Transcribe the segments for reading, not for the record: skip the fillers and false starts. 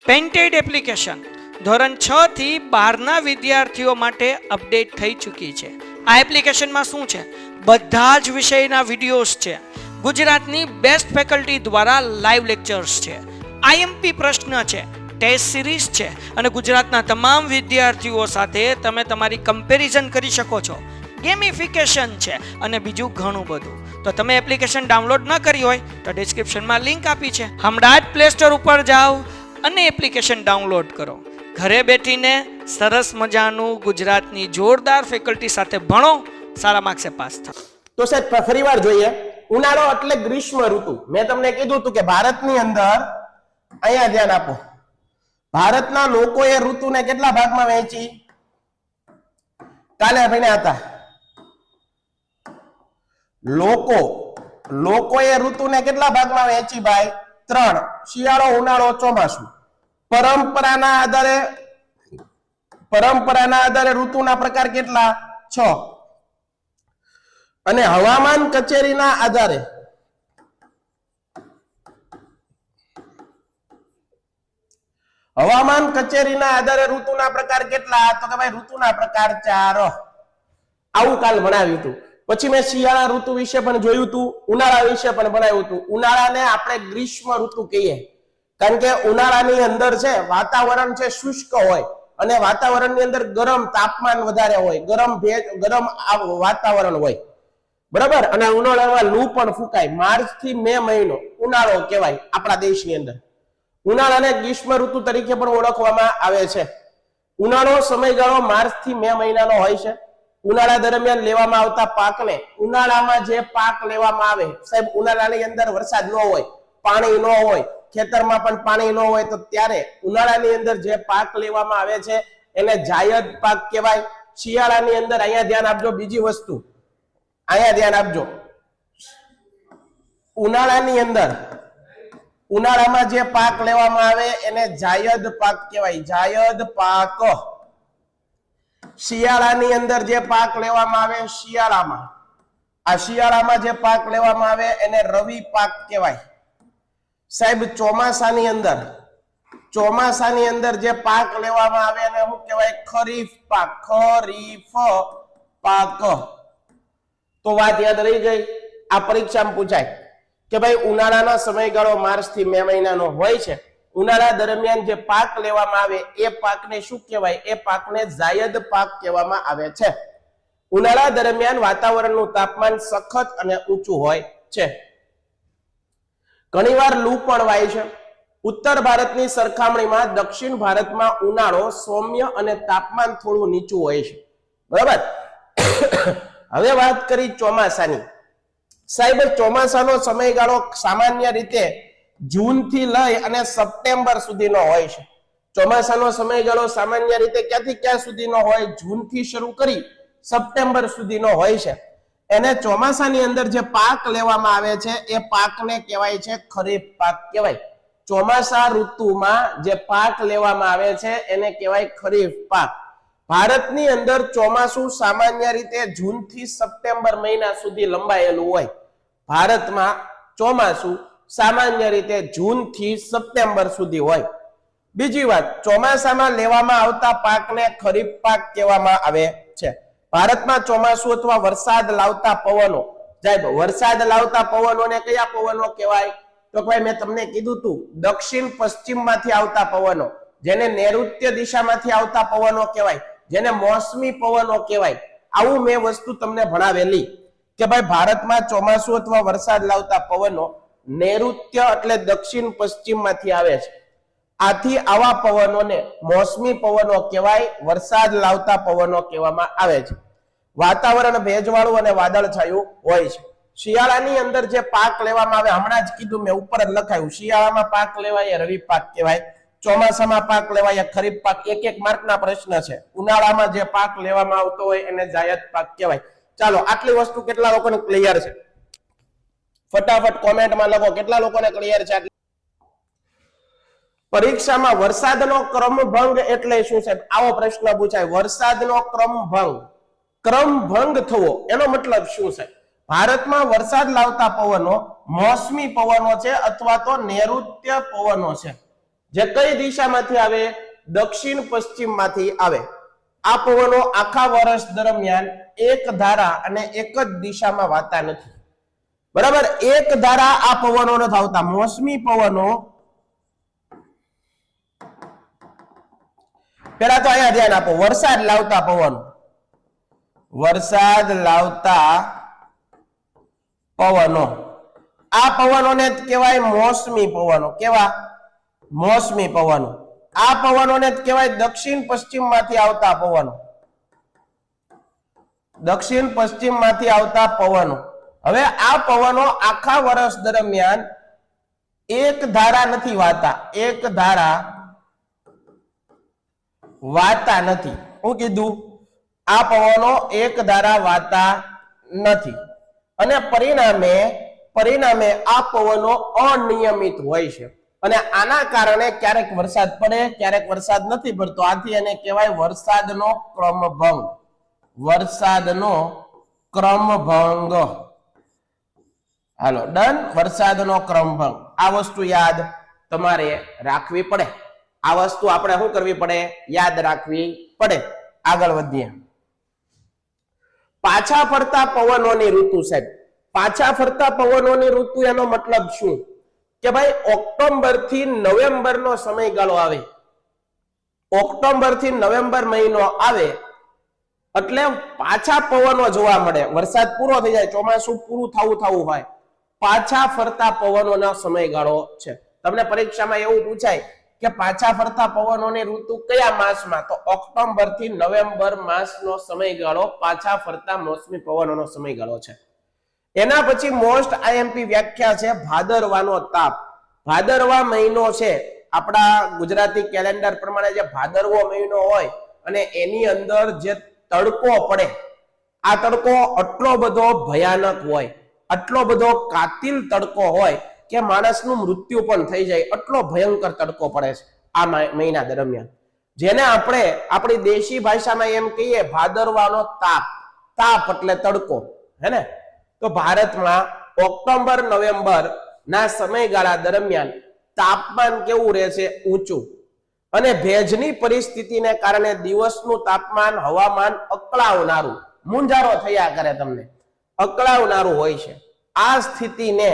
Painted application ધોરણ 6 થી 12ના વિદ્યાર્થીઓ માટે અપડેટ થઈ ચૂકી છે. આ એપ્લિકેશનમાં શું છે? બધા જ વિષયના વિડીયોઝ છે. ગુજરાતની બેસ્ટ ફેકલ્ટી દ્વારા લાઈવ લેક્ચર્સ છે. આઈએમપી પ્રશ્ન છે, ટેસ્ટ સિરીઝ છે અને ગુજરાતના તમામ વિદ્યાર્થીઓ સાથે તમે તમારી કમ્પેરિઝન કરી શકો છો. ગેમિફિકેશન છે અને બીજું ઘણું બધું. તો તમે એપ્લિકેશન ડાઉનલોડ ન કરી હોય તો ડિસ્ક્રિપ્શનમાં લિંક આપી છે. હમણાં જ પ્લે સ્ટોર ઉપર જાઓ અને એપ્લિકેશન ડાઉનલોડ કરો. ઘરે બેઠીને સરસ મજાનું ગુજરાતની જોરદાર ફેકલ્ટી સાથે ભણો, સારા માર્ક્સે પાસ થાઓ. તો સાહેબ ફરીવાર જોઈએ, ઉનાળો એટલે ગ્રીષ્મ ઋતુ. મેં તમને કીધું હતું કે ભારતની અંદર અહીંયા ધ્યાન આપો, ભારતના લોકોએ ઋતુને કેટલા ભાગમાં વહેંચી? કાલે ભણ્યા હતા. લોકોએ ઋતુને કેટલા ભાગમાં વહેંચી ભાઈ? 3. શિયાળો, ઉનાળો, ચોમાસું. પરંપરાના આધારે ઋતુના પ્રકાર કેટલા? 6. અને હવામાન કચેરીના આધારે ઋતુના પ્રકાર કેટલા? તો કે ભાઈ ઋતુના પ્રકાર 4. આવું કાલ ભણાવ્યું હતું. પછી મેં શિયાળા ઋતુ વિશે પણ જોયું હતું, ઉનાળા વિશે પણ ભણાવ્યું હતું. ઉનાળાને આપણે ગ્રીષ્મ ઋતુ કહીએ, કારણ કે ઉનાળાની અંદર છે વાતાવરણ છે શુષ્ક હોય અને વાતાવરણની અંદર ગરમ તાપમાન વધારે હોય, ગરમ વાતાવરણ હોય, બરાબર. અને ઉનાળામાં લૂ પણ ફૂંકાય. માર્ચ થી મે મહિનો ઉનાળો કહેવાય આપણા દેશની અંદર. ઉનાળાને ગ્રીષ્મ ઋતુ તરીકે પણ ઓળખવામાં આવે છે. ઉનાળો સમયગાળો માર્ચ થી મે મહિનાનો હોય છે. ઉનાળા દરમિયાન લેવામાં આવતા પાકને, ઉનાળામાં જે પાક લેવામાં આવે સાહેબ, ઉનાળાની અંદર વરસાદ ન હોય, પાણી ન હોય, ખેતરમાં પણ પાણી ન હોય, તો ત્યારે ઉનાળાની અંદર જે પાક લેવામાં આવે છે એને જાયદ પાક કહેવાય. શિયાળાની અંદર અહીંયા ધ્યાન આપજો, બીજી વસ્તુ અહીંયા ધ્યાન આપજો, ઉનાળામાં જે પાક લેવામાં આવે એને જાયદ પાક કહેવાય, જાયદ પાક. શિયાળાની અંદર જે પાક લેવામાં આવે શિયાળામાં જે પાક લેવામાં આવે એને રવિ પાક કહેવાય. સાહેબ ચોમાસાની અંદર જે પાક લેવામાં આવે એને શું કહેવાય? ખરીફ પાક. તો વાત યાદ રહી ગઈ. આ પરીક્ષામાં પૂછાય કે ભાઈ ઉનાળાનો સમયગાળો માર્ચ થી મે મહિનાનો હોય છે. ઉનાળા દરમિયાન જે પાક લેવામાં આવે એ પાકને શું કહેવાય? એ પાકને જાયદ પાક કહેવામાં આવે છે. ઉનાળા દરમિયાન વાતાવરણનું તાપમાન સખત અને ઊંચું હોય છે. ઘણીવાર લૂ પણ વાય છે. ઉત્તર ભારતની સરખામણીમાં દક્ષિણ ભારતમાં ઉનાળો સૌમ્ય અને તાપમાન થોડું નીચું હોય છે, બરાબર. હવે વાત કરી ચોમાસાની. સાહેબ ચોમાસાનો સમયગાળો સામાન્ય રીતે જૂન થી લઈ અને સપ્ટેમ્બર સુધીનો હોય છે. ચોમાસાનો સમયગાળો સામાન્ય રીતે ક્યાંથી ક્યાં સુધીનો હોય? જૂન થી શરૂ કરી સપ્ટેમ્બર સુધીનો હોય છે. એને ચોમાસાની અંદર જે પાક લેવામાં આવે છે એ પાકને કહેવાય છે ખરીફ પાક કહેવાય. ચોમાસા ઋતુમાં જે પાક લેવામાં આવે છે એને કહેવાય ખરીફ પાક. ભારતની અંદર ચોમાસું સામાન્ય રીતે જૂન થી સપ્ટેમ્બર મહિના સુધી લંબાયેલું હોય. ભારતમાં ચોમાસું સામાન્ય રીતે જૂન થી સપ્ટેમ્બર સુધી હોય. બીજી વાત, ચોમાસામાં લેવામાં આવતા પાકને ખરીફ પાક કહેવામાં આવે છે. ભારતમાં ચોમાસું અથવા વરસાદ લાવતા પવનો, સાહેબ વરસાદ લાવતા પવનોને કયા પવનો કહેવાય? તો ભાઈ મેં તમને કીધું હતું, દક્ષિણ પશ્ચિમ માંથી આવતા પવનો, જેને નૈઋત્ય દિશામાંથી આવતા પવનો કહેવાય, જેને મોસમી પવનો કહેવાય. આવું મેં વસ્તુ તમને ભણાવેલી કે ભાઈ ભારતમાં ચોમાસું અથવા વરસાદ લાવતા પવનો નૈઋત્ય એટલે દક્ષિણ પશ્ચિમ માંથી આવે છે. આથી આવા પવનોને મોસમી પવનો કહેવાય, વરસાદ લાવતા પવનો કહેવામાં આવે છે. વાતાવરણ ભેજવાળું અને વાદળછાયું હોય છે. શિયાળાની અંદર જે પાક લેવામાં આવે, હમણાં જ કીધું મેં, ઉપર જ લખાયું, શિયાળામાં પાક લેવાય રવિ પાક કહેવાય, ચોમાસામાં પાક લેવાય ખરીફ પાક. એક માર્કના પ્રશ્ન છે. ઉનાળામાં જે પાક લેવામાં આવતો હોય એને જાયદ પાક કહેવાય. ચાલો, આટલી વસ્તુ કેટલા લોકોને ક્લિયર છે? ફટાફટ કોમેન્ટમાં લખો કેટલા લોકોને ક્લિયર છે. પરીક્ષામાં વરસાદનો ક્રમભંગ એટલે શું છે? આવો પ્રશ્ન પૂછાય. વરસાદનો ક્રમભંગ થવો એનો મતલબ શું છે? ભારતમાં વરસાદ લાવતા પવનો મોસમી પવનો છે અથવા તો નૈઋત્ય પવનો છે. જે કઈ દિશામાંથી આવે? દક્ષિણ પશ્ચિમમાંથી આવે. આ પવનો આખા વર્ષ દરમિયાન એક ધારા અને એક જ દિશામાં વાતા નથી. બરાબર, એક ધારા આ પવનો નથી આવતા. મોસમી પવનો પેલા તો અહીંયા ધ્યાન આપો, વરસાદ લાવતા પવનો, વરસાદ લાવતા પવનો, આ પવનોને કહેવાય મોસમી પવનો. કેવા? મોસમી પવનો. આ પવનોને કહેવાય દક્ષિણ પશ્ચિમ માંથી આવતા પવનો, દક્ષિણ પશ્ચિમ માંથી આવતા પવનો. હવે આ પવનો આખા વર્ષ દરમિયાન એક ધારા નથી વાતા, એક ધારા વાતા નથી. હું કીધું? આ પવનો એક ધારા વાતા નથી અને પરિણામે આ પવનો અનિયમિત હોય છે અને આના કારણે ક્યારેક વરસાદ પડે, ક્યારેક વરસાદ નથી પડતો. આથી એને કહેવાય વરસાદનો ક્રમભંગ. વરસાદનો ક્રમભંગ. હાલો ડન. વરસાદનો ક્રમભંગ. આ વસ્તુ યાદ તમારે રાખવી પડે. આ વસ્તુ આપણે શું કરવી પડે? યાદ રાખવી પડે. આગળ વધીએ. પાછા ફરતા પવનોની ઋતુ. સાહેબ, પાછા ફરતા પવનોની ઋતુ એનો મતલબ શું? કે ભાઈ ઓક્ટોબર થી નવેમ્બર નો સમયગાળો આવે, ઓક્ટોબર થી નવેમ્બર મહિનો આવે એટલે પાછા પવનો જોવા મળે. વરસાદ પૂરો થઈ જાય, ચોમાસું પૂરું થવું હોય, પાછા ફરતા પવનોનો સમયગાળો છે. તમને પરીક્ષામાં એવું પૂછાય કે પાછા ફરતા પવનોની ઋતુ કયા માસમાં? તો ઓક્ટોબર થી નવેમ્બર માસનો સમયગાળો પાછા ફરતા મોસમી પવનોનો સમયગાળો છે. એના પછી મોસ્ટ આઈએમપી વ્યાખ્યા છે ભાદરવાનો તાપ. ભાદરવા મહિનો છે, આપણા ગુજરાતી કેલેન્ડર પ્રમાણે જે ભાદરવો મહિનો હોય અને એની અંદર જે તડકો પડે, આ તડકો આટલો બધો ભયાનક હોય, આટલો બધો કાતિલ તડકો હોય કે માણસનું મૃત્યુ પણ થઈ જાય, આટલો ભયંકર તડકો પડે છે આ મહિના દરમિયાન, જેને આપણે આપણી દેશી ભાષામાં એમ કહીએ ભાદરવાનો તાપ. તાપ એટલે તડકો, હે ને? તો ભારતમાં ઓક્ટોબર નવેમ્બર ના સમયગાળા દરમિયાન તાપમાન કેવું રહેશે? ઊંચું. અને ભેજની પરિસ્થિતિને કારણે દિવસનું તાપમાન, હવામાન અકળાવનારું, મૂંઝારો થયા કરે, તમને અકળાવનારું હોય છે. આ સ્થિતિને,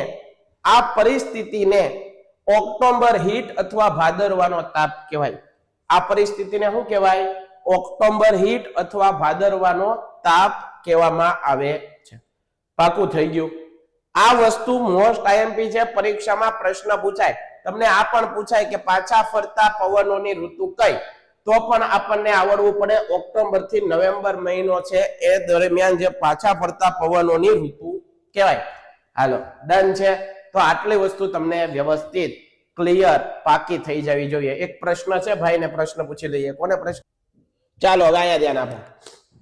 આ પરિસ્થિતિને ઓક્ટોબર હીટ અથવા ભાદરવાનો તાપ કહેવાય. આ પરિસ્થિતિને શું કહેવાય? ઓક્ટોબર હીટ અથવા ભાદરવાનો તાપ કહેવામાં આવે છે. પાકું થઈ ગયું? આ વસ્તુ મોસ્ટ આઈએમપી છે. પરીક્ષામાં પ્રશ્ન પૂછાય, તમને આ પણ પૂછાય કે પાછા ફરતા પવનોની ઋતુ કઈ? તો પણ આપણને આવડવું પડે ઓક્ટોબર થી નવેમ્બર મહિનો છે એ દરમિયાન જે પાછા ફરતા પવનોની ઋતુ કહેવાય. હાલો ડન છે. તો આટલી વસ્તુ તમને વ્યવસ્થિત ક્લિયર પાકી થઈ જવી જોઈએ. એક પ્રશ્ન છે, ભાઈને પ્રશ્ન પૂછી લઈએ. કોને પ્રશ્ન? ચાલો હવે અહીંયા ધ્યાન આપો.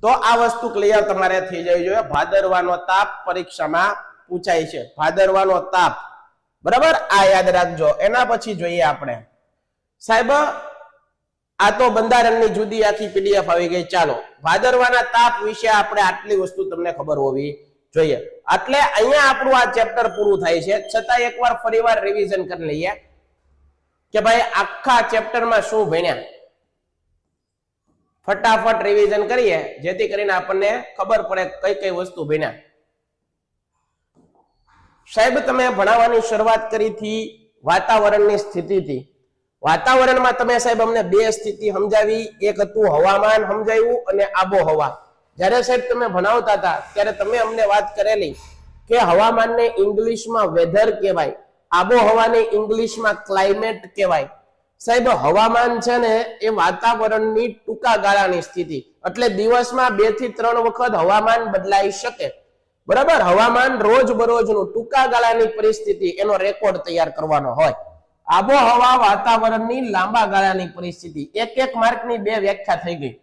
તો આ વસ્તુ ક્લિયર તમારે થઈ જવી જોઈએ. ભાદરવાનો તાપ પરીક્ષામાં પૂછાય છે, ભાદરવાનો તાપ. બરાબર, આ યાદ રાખજો. એના પછી જોઈએ આપણે, સાહેબ આ તો બંધારણની જુદી આખી પીડીએફ આવી ગઈ. ચાલો ભાદરવાના તાપ વિશે આપણે આટલી વસ્તુ તમને ખબર હોવી જોઈએ. એટલે અહીંયા આપણું આ ચેપ્ટર પૂરું થાય છે. છતાં એકવાર ફરીવાર રિવિઝન કરી લઈએ કે ભાઈ આખા ચેપ્ટરમાં શું ભણ્યા. ફટાફટ રિવિઝન કરીએ જેથી કરીને આપણને ખબર પડે કઈ કઈ વસ્તુ ભણ્યા. સાહેબ તમે ભણાવવાની શરૂઆત કરી થી વાતાવરણની સ્થિતિથી. વાતાવરણમાં તમે સાહેબ અમને બે સ્થિતિ સમજાવી. એક હતું હવામાન સમજાવ્યું અને આબોહવા. જ્યારે સાહેબ તમે ભણાવતા હતા ત્યારે તમે અમને વાત કરેલી કે હવામાનને ઇંગ્લિશમાં વેધર કહેવાય, આબોહવાને ઇંગ્લિશમાં ક્લાઇમેટ કહેવાય. સાહેબ હવામાન છે ને એ વાતાવરણની ટૂંકા ગાળાની સ્થિતિ, એટલે દિવસમાં 2 થી 3 વખત હવામાન બદલાઈ શકે. બરાબર, હવામાન રોજ બરોજનું ટૂંકા ગાળાની પરિસ્થિતિ, એનો રેકોર્ડ તૈયાર કરવાનો હોય. આબોહવા વાતાવરણની લાંબા ગાળાની પરિસ્થિતિ. એક માર્કની 2 વ્યાખ્યા થઈ ગઈ.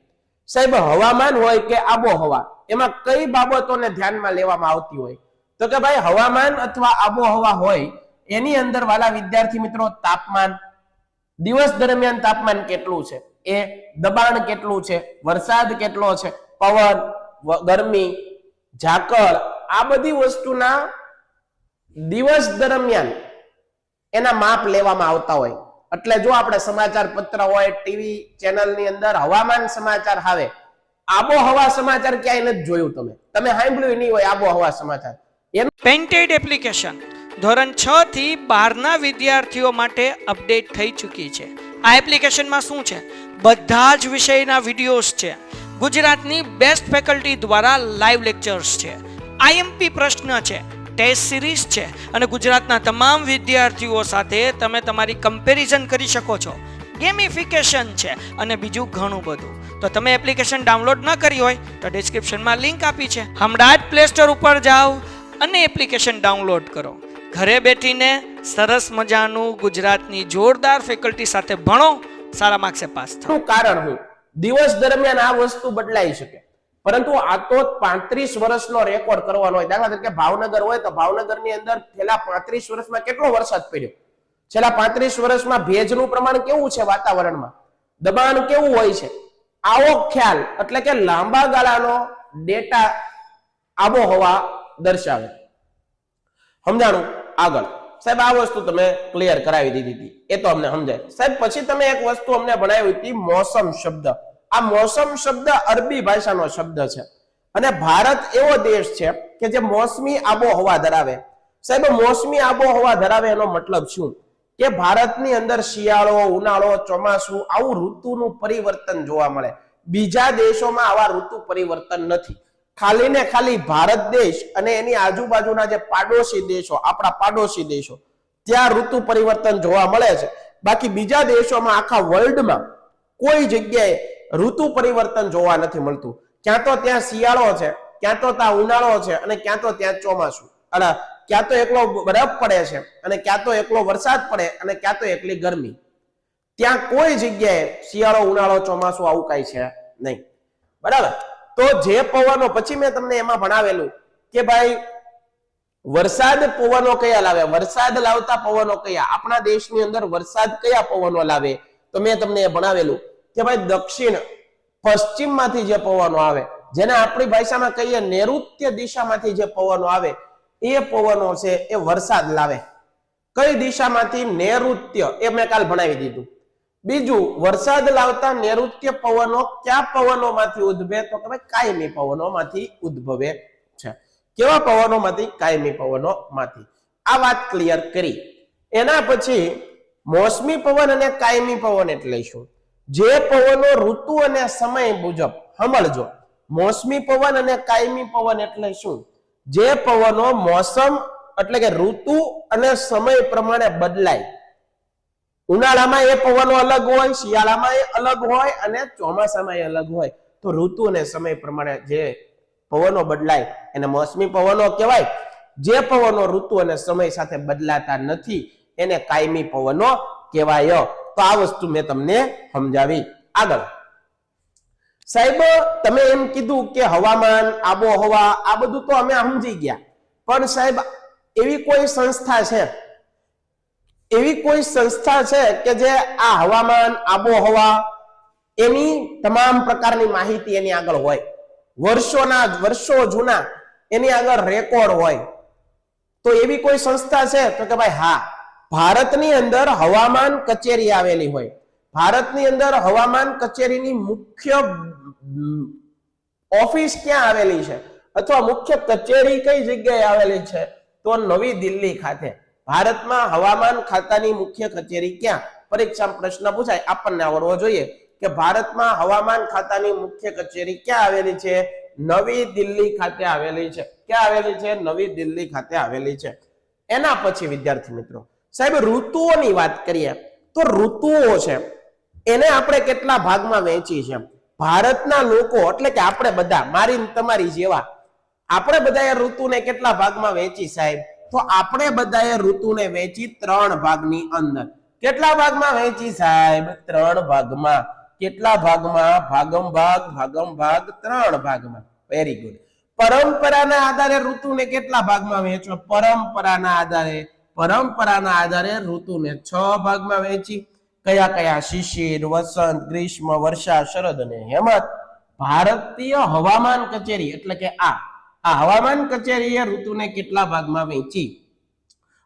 સાહેબ હવામાન હોય કે આબોહવા, એમાં કઈ બાબતોને ધ્યાનમાં લેવામાં આવતી હોય? તો કે ભાઈ હવામાન અથવા આબોહવા હોય એની અંદર વાલા વિદ્યાર્થી મિત્રો તાપમાન, દિવસ દરમિયાન તાપમાન કેટલું છે, એ દબાણ કેટલું છે, વરસાદ કેટલો છે, પવન, ગરમી, ઝાકળ, આ બધી વસ્તુના દિવસ દરમિયાન એના માપ લેવામાં આવતા હોય. એટલે જો આપણે સમાચાર પત્ર હોય, ટીવી ચેનલ ની અંદર હવામાન સમાચાર આવે, આબોહવા સમાચાર ક્યાંય નથી જોયું તમે સાંભળ્યું નહીં હોય આબોહવા સમાચાર. પેન્ટેડ એપ્લિકેશન ધોરણ 6 થી 12 વિદ્યાર્થીઓ માટે અપડેટ થઈ ચૂકી છે. આ એપ્લિકેશનમાં શું છે? બધા જ વિષયના વિડીયોઝ છે. ગુજરાતની બેસ્ટ ફેકલ્ટી દ્વારા લાઈવ લેક્ચર્સ છે, આઈએમપી પ્રશ્ન છે, ટેસ્ટ સિરીઝ છે અને ગુજરાતના તમામ વિદ્યાર્થીઓ સાથે તમે તમારી કમ્પેરિઝન કરી શકો છો. ગેમિફિકેશન છે અને બીજું ઘણું બધું. તો તમે એપ્લિકેશન ડાઉનલોડ ન કરી હોય તો ડિસ્ક્રિપ્શનમાં લિંક આપી છે. હમણાં જ પ્લે સ્ટોર ઉપર જાઓ અને એપ્લિકેશન ડાઉનલોડ કરો. ઘરે બેઠીને સરસ મજાનું ગુજરાતની જોરદાર ફેકલ્ટી સાથે ભણો, સારા માર્ક્સે પાસ થાઓ. કારણ હું દિવસ દરમિયાન આ વસ્તુ બદલાઈ શકે, પરંતુ આ તો 35 વર્ષનો રેકોર્ડ કરવાનો હોય. દાખલા તરીકે ભાવનગર હોય તો ભાવનગરની અંદર છેલ્લા 35 વર્ષમાં કેટલો વરસાદ પડ્યો, છેલ્લા 35 વર્ષમાં ભેજનું પ્રમાણ કેવું છે, વાતાવરણમાં દબાણ કેવું હોય છે, આવો ખ્યાલ એટલે કે લાંબા ગાળાનો ડેટા આબોહવા દર્શાવે. સમજાણું? આગળ સાહેબ આ વસ્તુ તમે ક્લિયર કરાવી દીધી હતી, એ તો અમને સમજાય. સાહેબ પછી તમે એક વસ્તુ અમને ભણાવી હતી, મોસમ શબ્દ. આ મોસમ શબ્દ અરબી ભાષાનો શબ્દ છે અને ભારત એવો દેશ છે કે જે મોસમી આબોહવા ધરાવે. સાહેબ મોસમી આબોહવા ધરાવે એનો મતલબ શું? કે ભારતની અંદર શિયાળો, ઉનાળો, ચોમાસું આવું ઋતુનું પરિવર્તન જોવા મળે. બીજા દેશોમાં આવા ઋતુ પરિવર્તન નથી. ખાલી ને ખાલી ભારત દેશ અને એની આજુબાજુના જે પાડોશી દેશો, આપણા પાડોશી દેશો, ત્યાં ઋતુ પરિવર્તન જોવા મળે છે. બાકી બીજા દેશોમાં આખા વર્લ્ડમાં કોઈ જગ્યાએ ઋતુ પરિવર્તન જોવા નથી મળતું. ક્યાં તો ત્યાં શિયાળો છે, ક્યાં તો ત્યાં ઉનાળો છે અને ક્યાં તો ત્યાં ચોમાસું, અને ક્યાં તો એકલો બરફ પડે છે અને ક્યાં તો એકલો વરસાદ પડે અને ક્યાં તો એકલી ગરમી. ત્યાં કોઈ જગ્યાએ શિયાળો, ઉનાળો, ચોમાસું આવું કઈ છે નહીં. બરાબર? તો જે પવનો પછી મેં તમને એમાં ભણાવેલું કે ભાઈ વરસાદ પવનો કયા લાવે, વરસાદ લાવતા પવનો કયા, આપણા દેશની અંદર વરસાદ કયા પવનો લાવે, તો મેં તમને એ ભણાવેલું કે ભાઈ દક્ષિણ પશ્ચિમ માંથી જે પવનો આવે, જેને આપણી ભાષામાં કહીએ નૈઋત્ય દિશામાંથી જે પવનો આવે, એ પવનો છે એ વરસાદ લાવે. કઈ દિશામાંથી? નૈઋત્ય. એ મેં કાલ ભણાવી દીધું. બીજું, વરસાદ લાવતા નૈઋત્ય પવનો કયા પવનોમાંથી ઉદ્ભવે? તો કે ભાઈ કાયમી પવનોમાંથી ઉદ્ભવે છે. કેવા પવનોમાંથી? કાયમી પવનોમાંથી. આ વાત ક્લિયર કરી. એના પછી મોસમી પવન અને કાયમી પવન એટલે શું? જે પવનો ઋતુ અને સમય મુજબ, સમજો, મોસમી પવન અને કાયમી પવન એટલે શું? જે પવનો મોસમ એટલે કે ઋતુ અને સમય પ્રમાણે બદલાય. ઉનાળામાં એ પવનો અલગ હોય, શિયાળામાં એ અલગ હોય અને ચોમાસામાં એ અલગ હોય. તો ઋતુ અને સમય પ્રમાણે જે પવનો બદલાય એને મોસમી પવનો કહેવાય. જે પવનો ઋતુ અને સમય સાથે બદલાતા નથી એને કાયમી પવનો કહેવાય. તો આ વસ્તુ મેં તમને સમજાવી. આગળ સાહેબ તમે એમ કીધું કે હવામાન, આબોહવા આ બધું તો અમે સમજી ગયા, પણ સાહેબ એવી કોઈ સંસ્થા છે કે જે આ હવામાન, આબોહવા એની તમામ પ્રકારની માહિતી એની આગળ હોય, વર્ષો જૂના એની આગળ રેકોર્ડ હોય, તો એવી કોઈ સંસ્થા છે? તો કે ભાઈ હા, ભારતની અંદર હવામાન કચેરી આવેલી હોય. ભારતની અંદર હવામાન કચેરીની મુખ્ય ઓફિસ ક્યાં આવેલી છે અથવા મુખ્ય કચેરી કઈ જગ્યાએ આવેલી છે? તો નવી દિલ્હી ખાતે. ભારતમાં હવામાન ખાતાની મુખ્ય કચેરી ક્યાં? પરીક્ષામાં પ્રશ્ન પૂછાય, આપણને આવડવો જોઈએ કે ભારતમાં હવામાન ખાતાની મુખ્ય કચેરી ક્યાં આવેલી છે? નવી દિલ્હી ખાતે આવેલી છે. ક્યાં આવેલી છે? નવી દિલ્હી ખાતે આવેલી છે. એના પછી વિદ્યાર્થી મિત્રો સાહેબ ઋતુઓની વાત કરીએ તો ઋતુઓ છે એને આપણે કેટલા ભાગમાં વહેંચી છે? ભારતના લોકો એટલે કે આપણે બધા, મારી તમારી જેવા, આપણે બધાએ ઋતુને કેટલા ભાગમાં વહેંચી સાહેબ? તો આપણે બધાએ ઋતુને વહેંચી 3 ભાગની અંદર. કેટલા ભાગમાં વહેંચી સાહેબ? 3 ભાગમાં. કેટલા ભાગમાં? ભાગમ ભાગ 3 ભાગમાં. Very good. પરંપરાના આધારે ઋતુને કેટલા ભાગમાં વહેંચો? પરંપરાના આધારે ઋતુને 6 ભાગમાં વહેંચી. કયા કયા? શિશિર, વસંત, ગ્રીષ્મ, વર્ષા, શરદ અને હેમંત. ભારતીય હવામાન કચેરી એટલે કે આ હવામાન કચેરીએ ઋતુને કેટલા ભાગમાં વહેંચી?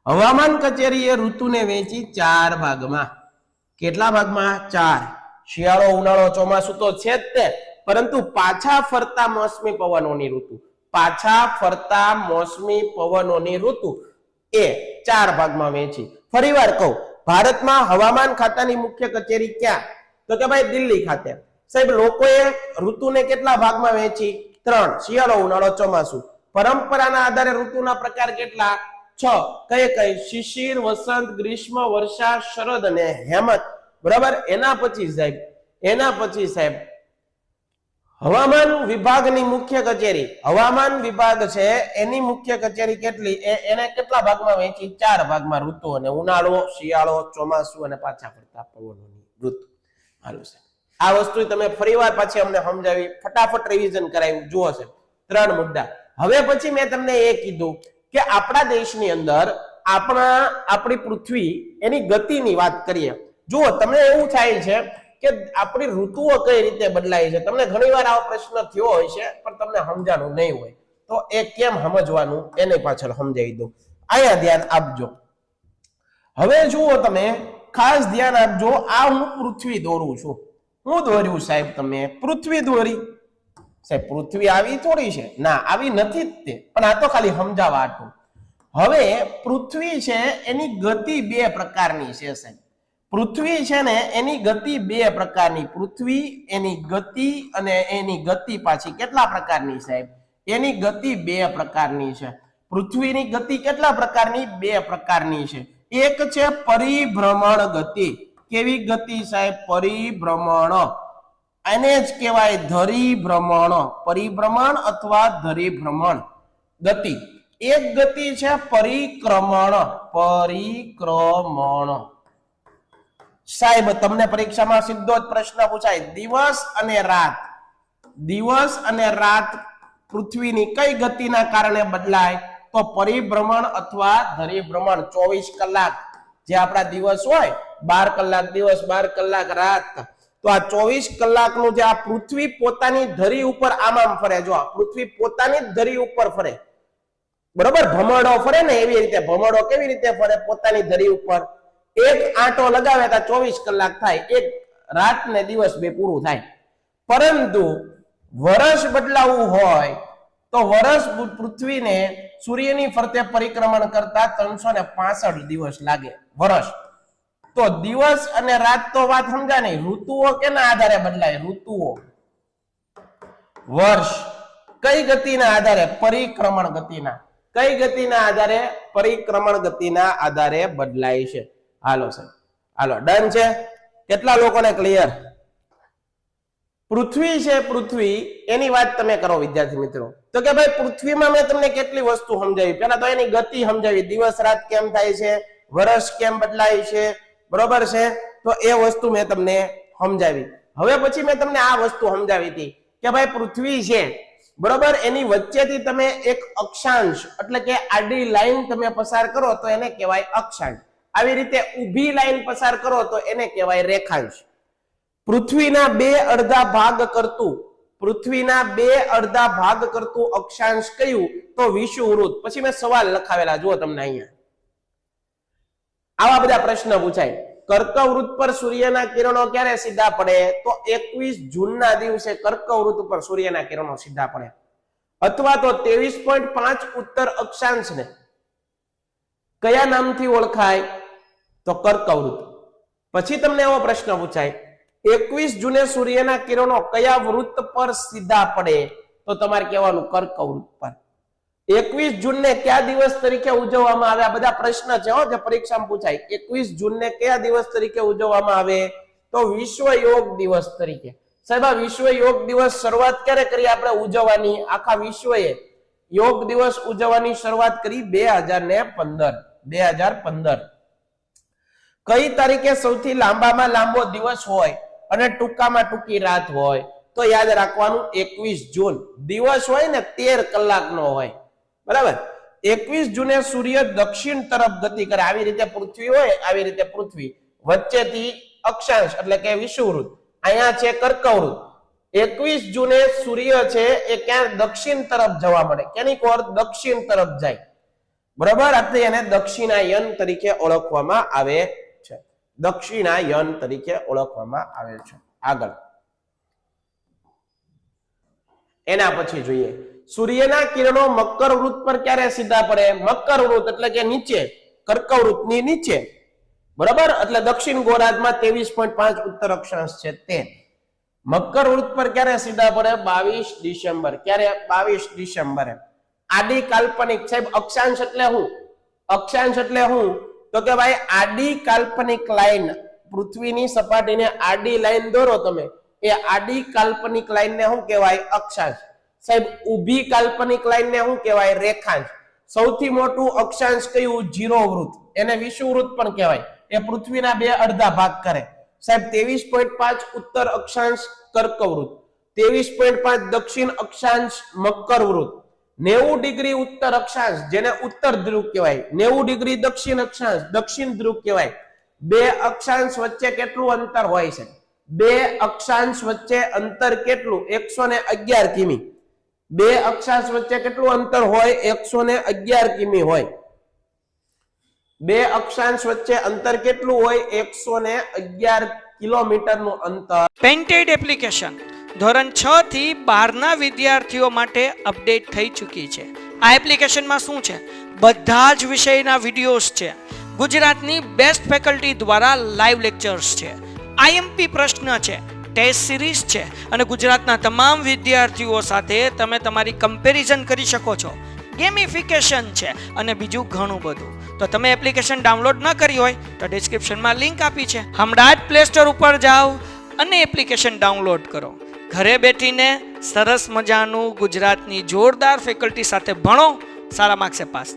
હવામાન કચેરીએ ઋતુને વહેંચી 4 ભાગમાં. કેટલા ભાગમાં? 4. શિયાળો, ઉનાળો, ચોમાસું તો છે જ તે, પરંતુ પાછા ફરતા મોસમી પવનોની ઋતુ, પાછા ફરતા મોસમી પવનોની ઋતુ એ 4 ભાગમાં વહેંચી. ફરીવાર કહું, ભારતમાં હવામાન ખાતાની મુખ્ય કચેરી ક્યાં? તો કે ભાઈ દિલ્હી ખાતે. સાહેબ લોકોએ ઋતુને કેટલા ભાગમાં વહેંચી? 3. શિયાળો, ઉનાળો, ચોમાસું. પરંપરાના આધારે ઋતુના પ્રકાર કેટલા? 6. કઈ? શિશિર, વસંત, ગ્રીષ્મ, વર્ષા, શરદ અને હેમંત. બરાબર. એના પછી સાહેબ હવામાન વિભાગની મુખ્ય કચેરી, હવામાન વિભાગ છે એની મુખ્ય કચેરી કેટલી? એને કેટલા ભાગમાં વહેંચી? 4 ભાગમાં ઋતુ, અને ઉનાળો, શિયાળો, ચોમાસું અને પાછા ફરતા પવનોની ઋતુ. હાલો સાહેબ, આ વસ્તુ તમે ફરીવાર પાછી અમને સમજાવી, ફટાફટ રિવિઝન કરાવ્યું. જુઓ છે 3 મુદ્દા. હવે પછી મેં તમને એ કીધું કે આપણા દેશની અંદર આપણી પૃથ્વી એની ગતિની વાત કરીએ. જુઓ, તમને એવું થાય છે કે આપણી ઋતુઓ કઈ રીતે બદલાય છે. તમને ઘણીવાર આવો પ્રશ્ન થયો હોય છે, પણ તમને સમજાણું નહીં હોય, તો એ કેમ સમજવાનું એની પાછળ સમજાવી દઉં. અહીંયા ધ્યાન આપજો. હવે જુઓ, તમે ખાસ ધ્યાન આપજો. આ હું પૃથ્વી દોરું છું. હું દોર્યું સાહેબ? તમે પૃથ્વી દોરી. સાહેબ પૃથ્વી આવી થોડી છે? ના, આવી નથી જ તે, પણ આ તો ખાલી સમજાવવા આટલું. હવે પૃથ્વી છે એની ગતિ 2 પ્રકારની છે સાહેબ. પૃથ્વી છે ને એની ગતિ 2 પ્રકારની. પૃથ્વી એની ગતિ અને એની ગતિ પાછી કેટલા પ્રકારની સાહેબ? એની ગતિ 2 પ્રકારની છે. પૃથ્વીની ગતિ કેટલા પ્રકારની? 2 પ્રકારની છે. એક છે પરિભ્રમણ ગતિ. કેવી ગતિ સાહેબ? પરિભ્રમણ. આને જ કહેવાય ધરીભ્રમણ. પરિભ્રમણ અથવા ધરીભ્રમણ ગતિ. એક ગતિ છે પરિક્રમણ. પરિક્રમણ. સાહેબ તમને પરીક્ષામાં સીધો જ પ્રશ્ન પૂછાય, દિવસ અને રાત. દિવસ અને રાત પૃથ્વીની કઈ ગતિના કારણે બદલાય? તો પરિભ્રમણ અથવા ધરીભ્રમણ. 24 કલાક જે આપણા દિવસ હોય, 12 કલાક દિવસ, 12 કલાક રાત, તો આ 24 કલાકનું જે આ પૃથ્વી પોતાની ધરી ઉપર આમ ફરે. જો પૃથ્વી પોતાની જ ધરી ઉપર ફરે, બરોબર, ભમરડો ફરે ને એવી રીતે. ભમરડો કેવી રીતે ફરે? પોતાની ધરી ઉપર. એક આંટો લગાવે તો 24 કલાક થાય. એક રાત ને દિવસ 2 પૂરું થાય. પરંતુ વર્ષ બદલાવવું હોય તો વર્ષ પૃથ્વીને સૂર્યની ફરતે પરિક્રમણ કરતા 365 દિવસ લાગે વર્ષ. તો દિવસ અને રાત તો વાત સમજા નહીં. ઋતુઓ કેના આધારે બદલાય? ઋતુઓ વર્ષ કઈ ગતિના આધારે? પરિક્રમણ ગતિના. કઈ ગતિના આધારે? પરિક્રમણ ગતિના આધારે બદલાય છે. હાલો સાહેબ, હાલો ડન છે? કેટલા લોકોને ક્લિયર? પૃથ્વી છે, પૃથ્વી એની વાત તમે કરો વિદ્યાર્થી મિત્રો. તો કે ભાઈ પૃથ્વીમાં મેં તમને કેટલી વસ્તુ સમજાવી. પેલા તો એની ગતિ સમજાવી, દિવસ રાત કેમ થાય છે, વર્ષ કેમ બદલાય છે, બરોબર છે. તો એ વસ્તુ મેં તમને સમજાવી. હવે પછી મેં તમને આ વસ્તુ સમજાવી હતી કે ભાઈ પૃથ્વી છે, બરોબર, એની વચ્ચેથી તમે એક અક્ષાંશ એટલે કે આડી લાઈન તમે પસાર કરો તો એને કહેવાય અક્ષાંશ. આવી રીતે ઊભી લાઈન પસાર કરો તો એને કહેવાય રેખાંશ. પૃથ્વીના 2 અડધા ભાગ કરતું, પૃથ્વીના 2 અડધા ભાગ કરતું અક્ષાંશ કયું? તો વિષુવવૃત્ત. પછી મેં સવાલ લખાવેલા, જુઓ તમને અહીંયા. આવા બધા પ્રશ્ન પૂછાય. કર્કવૃત્ત પર સૂર્યના કિરણો ક્યારે સીધા પડે? તો 21 જૂનના દિવસે કર્કવૃત્ત પર સૂર્યના કિરણો સીધા પડે. અથવા તો 23.5 ઉત્તર અક્ષાંશને કયા નામથી ઓળખાય? તો કર્કવૃત્ત. પછી તમને એવો પ્રશ્ન પૂછાય, 21 જૂને સૂર્યના કિરણો કયા વૃત્ત પર સીધા પડે? તો તમારે કહેવાનું કર્કવૃત્ત પર. 21 જૂનને કયા દિવસ તરીકે ઉજવવામાં આવે? આ બધા પ્રશ્ન છે હો, જે પરીક્ષામાં પૂછાય. 21 જૂનને કયા દિવસ તરીકે ઉજવવામાં આવે? તો વિશ્વ યોગ દિવસ તરીકે. સાહેબ આ વિશ્વ યોગ દિવસ શરૂઆત ક્યારે કરી આપણે ઉજવવાની? આખા વિશ્વએ યોગ દિવસ ઉજવવાની શરૂઆત કરી 2015. કઈ તારીખે સૌથી લાંબામાં લાંબો દિવસ હોય અને ટૂંકામાં ટૂંકી રાત હોય? તો યાદ રાખવાનું 21 જૂન. દિવસ હોય ને 13 કલાકનો હોય, બરાબર. 21 જૂને સૂર્ય દક્ષિણ તરફ ગતિ કરે. આવી રીતે પૃથ્વી હોય, આવી રીતે પૃથ્વી, વચ્ચેથી અક્ષાંશ એટલે કે વિષુવવૃત્ત, અહીંયા છે કર્કવૃત્ત. 21 જૂને સૂર્ય છે એ ક્યાં? દક્ષિણ તરફ જવા મળે. કેની કોર? દક્ષિણ તરફ જાય, બરાબર. એટલે એને દક્ષિણાયન તરીકે ઓળખવામાં આવે છે. દક્ષિણાયન તરીકે ઓળખવામાં આવે છે. આગળ એના પછી જોઈએ સૂર્યના કિરણો મકર વૃત પર ક્યારે સીધા પડે? મકર વૃત એટલે કે નીચે, કર્કવૃતની નીચે, બરાબર? એટલે દક્ષિણ ગોળાર્ધમાં 23.5 ઉત્તર અક્ષાંશ છે તે મકર વૃત પર ક્યારે સીધા પડે? 22 ડિસેમ્બર. ક્યારે? 22 ડિસેમ્બરે. આડી કાલ્પનિક સાહેબ અક્ષાંશ એટલે શું? અક્ષાંશ એટલે શું? તો કે ભાઈ આડી કાલ્પનિક લાઈન, પૃથ્વીની સપાટીને આડી લાઈન દોરો તમે, એ આડી કાલ્પનિક લાઈનને શું કહેવાય? અક્ષાંશ. સાહેબ ઊભી કાલ્પનિક લાઈનને શું કહેવાય? રેખાંશ. સૌથી મોટું અક્ષાંશ કયું? જીરો વૃત, એને વિષુવવૃત પણ કહેવાય. એ પૃથ્વીના 2 અડધા ભાગ કરે. સાહેબ 23.5 ઉત્તર અક્ષાંશ કર્કવૃત, 23.5 દક્ષિણ અક્ષાંશ મકર વૃત, 90 ડિગ્રી ઉત્તર અક્ષાંશ જેને ઉત્તર ધ્રુવ કહેવાય, 90 ડિગ્રી દક્ષિણ અક્ષાંશ દક્ષિણ ધ્રુવ કહેવાય. 2 અક્ષાંશ વચ્ચે કેટલું અંતર હોય છે? 2 અક્ષાંશ વચ્ચે અંતર કેટલું? 111 કિમી. 2 અક્ષાંશ વચ્ચે કેટલું અંતર હોય? 111 કિમી હોય. 2 અક્ષાંશ વચ્ચે અંતર કેટલું હોય? 111 કિલોમીટરનું અંતર. પેન્ટેડ એપ્લિકેશન ધોરણ 6 થી 12ના વિદ્યાર્થીઓ માટે અપડેટ થઈ ચૂકી છે. આ એપ્લિકેશનમાં શું છે? બધા જ વિષયના વિડીયોઝ છે. ગુજરાતની બેસ્ટ ફેકલ્ટી દ્વારા લાઈવ લેક્ચર્સ છે. આઈએમપી પ્રશ્ન છે, ટેસ્ટ સિરીઝ છે અને ગુજરાતના તમામ વિદ્યાર્થીઓ સાથે તમે તમારી કમ્પેરિઝન કરી શકો છો. ગેમિફિકેશન છે અને બીજું ઘણું બધું. તો તમે એપ્લિકેશન ડાઉનલોડ ન કરી હોય તો ડિસ્ક્રિપ્શનમાં લિંક આપી છે, હમણાં જ પ્લે સ્ટોર ઉપર જાઓ અને એપ્લિકેશન ડાઉનલોડ કરો. ઘરે બેઠીને સરસ મજાનું ગુજરાતની જોરદાર ફેકલ્ટી સાથે ભણો, સારા માર્ક્સે પાસ થાઓ.